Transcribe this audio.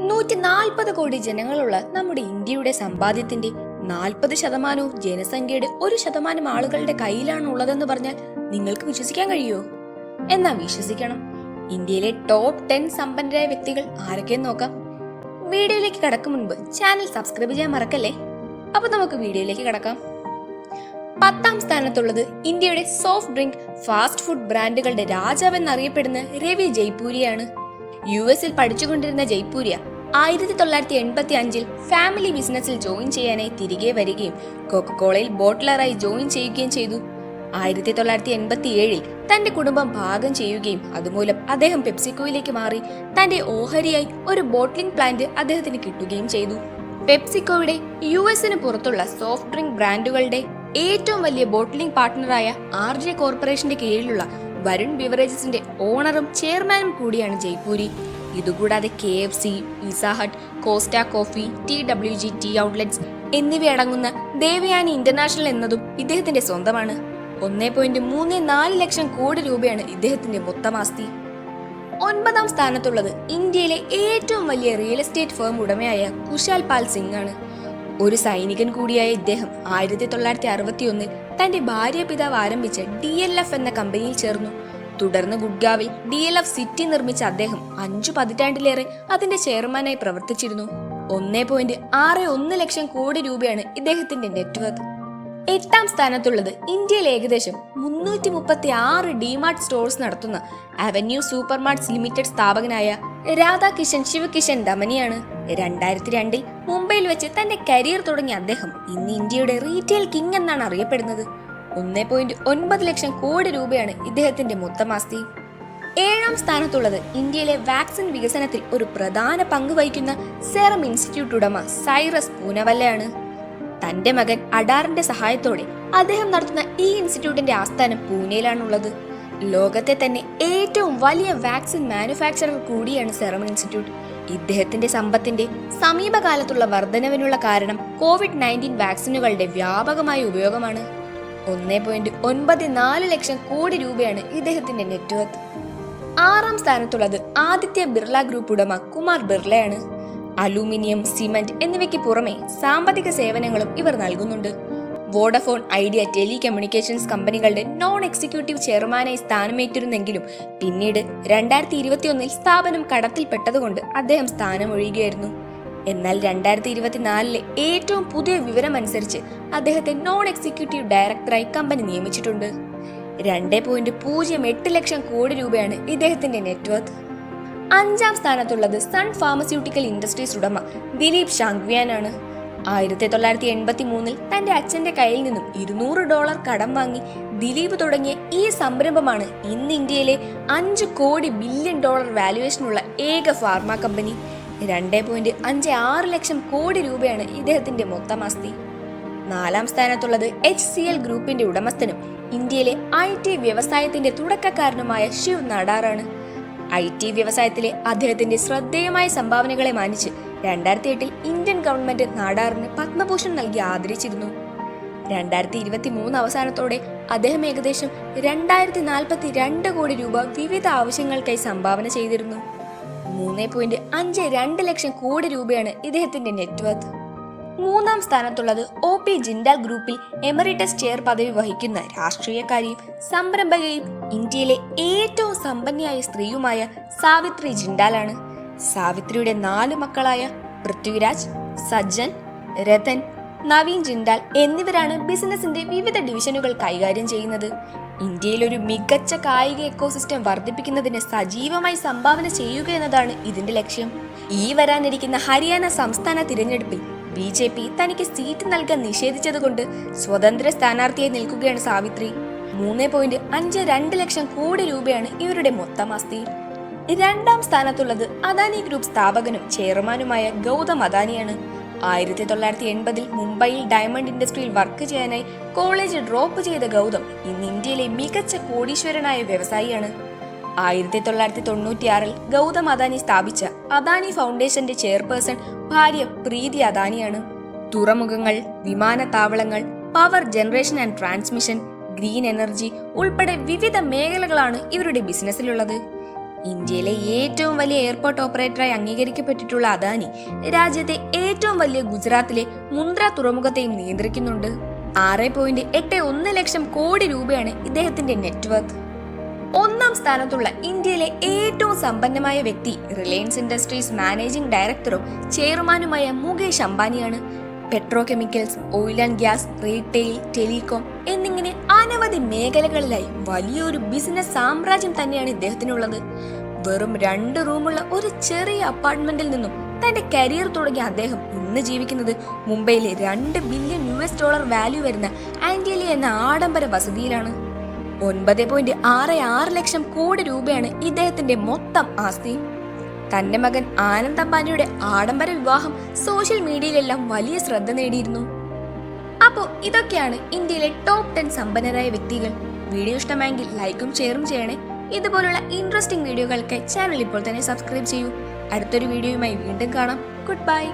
140 കോടി ജനങ്ങളുള്ള നമ്മുടെ ഇന്ത്യയുടെ സമ്പാദ്യത്തിന്റെ 40% ജനസംഖ്യയുടെ 1% ആളുകളുടെ കയ്യിലാണ് ഉള്ളതെന്ന് പറഞ്ഞാൽ നിങ്ങൾക്ക് വിശ്വസിക്കാൻ കഴിയുമോ? എന്നാ വിശ്വസിക്കണം. ഇന്ത്യയിലെ ടോപ്പ് 10 സമ്പന്നരായ വ്യക്തികൾ ആരൊക്കെയെന്ന് നോക്കാം. വീഡിയോയിലേക്ക് കടക്കും മുൻപ് ചാനൽ സബ്സ്ക്രൈബ് ചെയ്യാൻ മറക്കല്ലേ. അപ്പൊ നമുക്ക് വീഡിയോയിലേക്ക് കടക്കാം. 10ാം സ്ഥാനത്തുള്ളത് ഇന്ത്യയുടെ സോഫ്റ്റ് ഡ്രിങ്ക് ഫാസ്റ്റ് ഫുഡ് ബ്രാൻഡുകളുടെ രാജാവ് എന്നറിയപ്പെടുന്ന രവി ജയ്പൂരിയാണ്. US പഠിച്ചുകൊണ്ടിരുന്ന ജയ്പൂരിയ 1985 ഫാമിലി ബിസിനസ്സിൽ ജോയിൻ ചെയ്യാനായി തിരികെ വരികയും കൊക്കക്കോളയിൽ ബോട്ട്ലറായി ജോയിൻ ചെയ്യുകയും ചെയ്തു. 1987 തന്റെ കുടുംബം ഭാഗം ചെയ്യുകയും അതുമൂലം അദ്ദേഹം പെപ്സിക്കോയിലേക്ക് മാറി തന്റെ ഓഹരിയായി ഒരു ബോട്ട്ലിംഗ് പ്ലാന്റ് അദ്ദേഹത്തിന് കിട്ടുകയും ചെയ്തു. പെപ്സിക്കോയുടെ US പുറത്തുള്ള സോഫ്റ്റ് ഡ്രിങ്ക് ബ്രാൻഡുകളുടെ ഏറ്റവും വലിയ ബോട്ട്ലിംഗ് പാർട്ട്ണറായ RJ കോർപ്പറേഷന്റെ കീഴിലുള്ള വരുൺ ബിവറേജസിന്റെ ഓണറും ചെയർമാനും കൂടിയാണ് ജയ്പൂരി. ഇതുകൂടാതെ KFC, Pizza Hut, Costa Coffee, TWG tea outlets എന്നിവയടങ്ങുന്ന ദേവയാനി ഇന്റർനാഷണൽ എന്നതും ഇദ്ദേഹത്തിന്റെ സ്വന്തമാണ്. 1.34 ലക്ഷം കോടി രൂപയാണ് ഇദ്ദേഹത്തിന്റെ മൊത്തം ആസ്തി. 9ാം സ്ഥാനത്തുള്ളത് ഇന്ത്യയിലെ ഏറ്റവും വലിയ റിയൽ എസ്റ്റേറ്റ് ഫേം ഉടമയായ കുശാൽ പാൽ സിംഗ് ആണ്. ഒരു സൈനികൻ കൂടിയായ ഇദ്ദേഹം 1961 തന്റെ ഭാര്യ പിതാവ് ആരംഭിച്ച DLF എന്ന കമ്പനിയിൽ ചേർന്നു. തുടർന്ന് ഗുഡ്ഗാവിൽ DLF സിറ്റി നിർമ്മിച്ച അദ്ദേഹം 5 പതിറ്റാണ്ടിലേറെ അതിന്റെ ചെയർമാനായി പ്രവർത്തിച്ചിരുന്നു. 1.61 ലക്ഷം കോടി രൂപയാണ് ഇദ്ദേഹത്തിന്റെ നെറ്റ്വർത്ത്. 8ാം സ്ഥാനത്തുള്ളത് ഇന്ത്യയിൽ ഏകദേശം 336 ഡിമാർട്ട് സ്റ്റോഴ്സ് നടത്തുന്ന അവന്യൂ സൂപ്പർ മാർട്ട്സ് ലിമിറ്റഡ് സ്ഥാപകനായ രാധാകിഷൻ ശിവകിഷൻ ദമനിയാണ്. 2002 മുംബൈയിൽ വെച്ച് തന്റെ കരിയർ തുടങ്ങിയ അദ്ദേഹം ഇന്ന് ഇന്ത്യയുടെ റീറ്റെയിൽ കിങ് എന്നാണ് അറിയപ്പെടുന്നത്. 1.9 ലക്ഷം കോടി രൂപയാണ് ഇദ്ദേഹത്തിന്റെ മൊത്തം ആസ്തി. 7ാം സ്ഥാനത്തുള്ളത് ഇന്ത്യയിലെ വാക്സിൻ വികസനത്തിൽ ഒരു പ്രധാന പങ്ക് വഹിക്കുന്ന സെറം ഇൻസ്റ്റിറ്റ്യൂട്ട് ഉടമ സൈറസ് പൂനവല്ലയാണ്. തന്റെ മകൻ അഡാറിന്റെ സഹായത്തോടെ അദ്ദേഹം നടത്തുന്ന ഈ ഇൻസ്റ്റിറ്റ്യൂട്ടിന്റെ ആസ്ഥാനം പൂനെയിലാണുള്ളത്. ലോകത്തെ തന്നെ ഏറ്റവും വലിയ വാക്സിൻ മാനുഫാക്ചറർ കൂടിയാണ് സെറം ഇൻസ്റ്റിറ്റ്യൂട്ട്. ഇദ്ദേഹത്തിന്റെ സമ്പത്തിന്റെ സമീപകാലത്തുള്ള വർധനവിനുള്ള കാരണം COVID-19 വാക്സിനുകളുടെ വ്യാപകമായ ഉപയോഗമാണ്. 1.94 ലക്ഷം കോടി രൂപയാണ് ഇദ്ദേഹത്തിന്റെ നെറ്റ്വർത്ത്. 6ാം സ്ഥാനത്തുള്ളത് ആദിത്യ ബിർള ഗ്രൂപ്പ് ഉടമ കുമാർ ബിർളയാണ്. അലൂമിനിയം, സിമന്റ് എന്നിവയ്ക്ക് പുറമെ സാമ്പത്തിക സേവനങ്ങളും ഇവർ നൽകുന്നുണ്ട്. വോഡഫോൺ, ഐഡിയ, ടെലികമ്മ്യൂണിക്കേഷൻസ് കമ്പനികളുടെ നോൺ എക്സിക്യൂട്ടീവ് ചെയർമാനായി സ്ഥാനമേറ്റിരുന്നെങ്കിലും പിന്നീട് 2021 സ്ഥാപനം കടത്തിൽപ്പെട്ടതുകൊണ്ട് അദ്ദേഹം സ്ഥാനമൊഴിയുകയായിരുന്നു. എന്നാൽ 2024 ഏറ്റവും പുതിയ വിവരമനുസരിച്ച് അദ്ദേഹത്തെ നോൺ എക്സിക്യൂട്ടീവ് ഡയറക്ടറായി കമ്പനി നിയമിച്ചിട്ടുണ്ട്. 2.08 ലക്ഷം കോടി രൂപയാണ് ഇദ്ദേഹത്തിന്റെ നെറ്റ്വർത്ത്. 5ാം സ്ഥാനത്തുള്ളത് സൺ ഫാർമസ്യൂട്ടിക്കൽ ഇൻഡസ്ട്രീസ് ഉടമ ദിലീപ് ഷാങ്ക്വിയാനാണ്. 1983 തന്റെ അച്ഛന്റെ കയ്യിൽ നിന്നും $200 കടം വാങ്ങി ദിലീപ് തുടങ്ങിയ ഈ സംരംഭമാണ് ഇന്ന് ഇന്ത്യയിലെ $5 ബില്യൺ വാല്യുവേഷനുള്ള ഏക ഫാർമ കമ്പനി. 2.56 ലക്ഷം കോടി രൂപയാണ് ഇദ്ദേഹത്തിന്റെ മൊത്തം ആസ്തി. 4ാം സ്ഥാനത്തുള്ളത് HCL ഗ്രൂപ്പിന്റെ ഉടമസ്ഥനും ഇന്ത്യയിലെ IT വ്യവസായത്തിന്റെ തുടക്കക്കാരനുമായ ശിവ് നടാറാണ്. IT വ്യവസായത്തിലെ അദ്ദേഹത്തിന്റെ ശ്രദ്ധേയമായ സംഭാവനകളെ മാനിച്ച് 2008 ഇന്ത്യൻ ഗവൺമെന്റ് നാടാറിന് പത്മഭൂഷൺ നൽകി ആദരിച്ചിരുന്നു. 2023 അവസാനത്തോടെ അദ്ദേഹം ഏകദേശം 2042 കോടി രൂപ വിവിധ ആവശ്യങ്ങൾക്കായി സംഭാവന ചെയ്തിരുന്നു. 3.52 ലക്ഷം കോടി രൂപയാണ് ഇദ്ദേഹത്തിന്റെ നെറ്റ്വർത്ത്. 3ാം സ്ഥാനത്തുള്ളത് OP ജിൻഡാൽ ഗ്രൂപ്പിൽ എമറിറ്റസ് ചെയർ പദവി വഹിക്കുന്ന രാഷ്ട്രീയക്കാരിയും സംരംഭകയും ഇന്ത്യയിലെ ഏറ്റവും സമ്പന്നയായ സ്ത്രീയുമായ സാവിത്രി ജിൻഡാലാണ്. സാവിത്രിയുടെ 4 മക്കളായ പൃഥ്വിരാജ്, സജ്ജൻ, രതൻ, നവീൻ ജിൻഡാൽ എന്നിവരാണ് ബിസിനസിന്റെ വിവിധ ഡിവിഷനുകൾ കൈകാര്യം ചെയ്യുന്നത്. ഇന്ത്യയിൽ ഒരു മികച്ച കായിക എക്കോസിസ്റ്റം വർദ്ധിപ്പിക്കുന്നതിന് സജീവമായി സംഭാവന ചെയ്യുക എന്നതാണ് ഇതിന്റെ ലക്ഷ്യം. ഈ വരാനിരിക്കുന്ന ഹരിയാന സംസ്ഥാന തിരഞ്ഞെടുപ്പിൽ BJP തനിക്ക് സീറ്റ് നൽകാൻ നിഷേധിച്ചതുകൊണ്ട് സ്വതന്ത്ര സ്ഥാനാർത്ഥിയായി നിൽക്കുകയാണ് സാവിത്രി. 3.52 ലക്ഷം കോടി രൂപയാണ് ഇവരുടെ മൊത്തം ആസ്തി. 2ാം സ്ഥാനത്തുള്ളത് അദാനി ഗ്രൂപ്പ് സ്ഥാപകനും ചെയർമാനുമായ ഗൗതം അദാനിയാണ്. 1980 മുംബൈയിൽ ഡയമണ്ട് ഇൻഡസ്ട്രിയിൽ വർക്ക് ചെയ്യാനായി കോളേജ് ഡ്രോപ്പ് ചെയ്ത ഗൗതം ഇന്ന് ഇന്ത്യയിലെ മികച്ച കോടീശ്വരനായ വ്യവസായിയാണ്. 1996 ഗൗതം അദാനി സ്ഥാപിച്ച അദാനി ഫൗണ്ടേഷന്റെ ചെയർപേഴ്സൺ ഭാര്യ പ്രീതി അദാനിയാണ്. തുറമുഖങ്ങൾ, വിമാനത്താവളങ്ങൾ, power generation and transmission, green energy ഉൾപ്പെടെ വിവിധ മേഖലകളാണ് ഇവരുടെ ബിസിനസ്സിലുള്ളത്. ഇന്ത്യയിലെ ഏറ്റവും വലിയ എയർപോർട്ട് ഓപ്പറേറ്ററായി അംഗീകരിക്കപ്പെട്ടിട്ടുള്ള അദാനി രാജ്യത്തെ ഏറ്റവും വലിയ ഗുജറാത്തിലെ മുന്ദ്ര തുറമുഖത്തെയും നിയന്ത്രിക്കുന്നുണ്ട്. 6.81 ലക്ഷം കോടി രൂപയാണ് ഇദ്ദേഹത്തിന്റെ നെറ്റ്വർത്ത്. ഒന്നാം സ്ഥാനത്തുള്ള ഇന്ത്യയിലെ ഏറ്റവും സമ്പന്നമായ വ്യക്തി റിലയൻസ് ഇൻഡസ്ട്രീസ് മാനേജിംഗ് ഡയറക്ടറും ചെയർമാനുമായ മുകേഷ് അംബാനിയാണ്. Petrochemicals, oil and gas, retail, telecom എന്നിങ്ങനെ അനവധി മേഖലകളിലായി വലിയൊരു ബിസിനസ് സാമ്രാജ്യം തന്നെയാണ് ഇദ്ദേഹത്തിനുള്ളത്. വെറും 2 റൂമുള്ള ഒരു ചെറിയ അപ്പാർട്ട്മെന്റിൽ നിന്നും തന്റെ കരിയർ തുടങ്ങിയ അദ്ദേഹം ഇന്ന് ജീവിക്കുന്നത് മുംബൈയിലെ $2 ബില്യൺ വാല്യൂ വരുന്ന ആന്റിലി എന്ന ആഡംബര വസതിയിലാണ്. 9.66 ലക്ഷം കോടി രൂപയാണ് ഇദ്ദേഹത്തിന്റെ മൊത്തം ആസ്തി. തന്റെ മകൻ ആനന്ദ് അംബാനിയുടെ ആഡംബര വിവാഹം സോഷ്യൽ മീഡിയയിലെല്ലാം വലിയ ശ്രദ്ധ നേടിയിരുന്നു. അപ്പോൾ ഇതൊക്കെയാണ് ഇന്ത്യയിലെ ടോപ്പ് 10 സമ്പന്നരായ വ്യക്തികൾ. വീഡിയോ ഇഷ്ടമായെങ്കിൽ ലൈക്കും ഷെയറും ചെയ്യണേ. ഇതുപോലുള്ള ഇൻട്രസ്റ്റിംഗ് വീഡിയോകൾക്ക് ചാനൽ ഇപ്പോൾ തന്നെ സബ്സ്ക്രൈബ് ചെയ്യൂ. അടുത്തൊരു വീഡിയോയുമായി വീണ്ടും കാണാം. Good bye.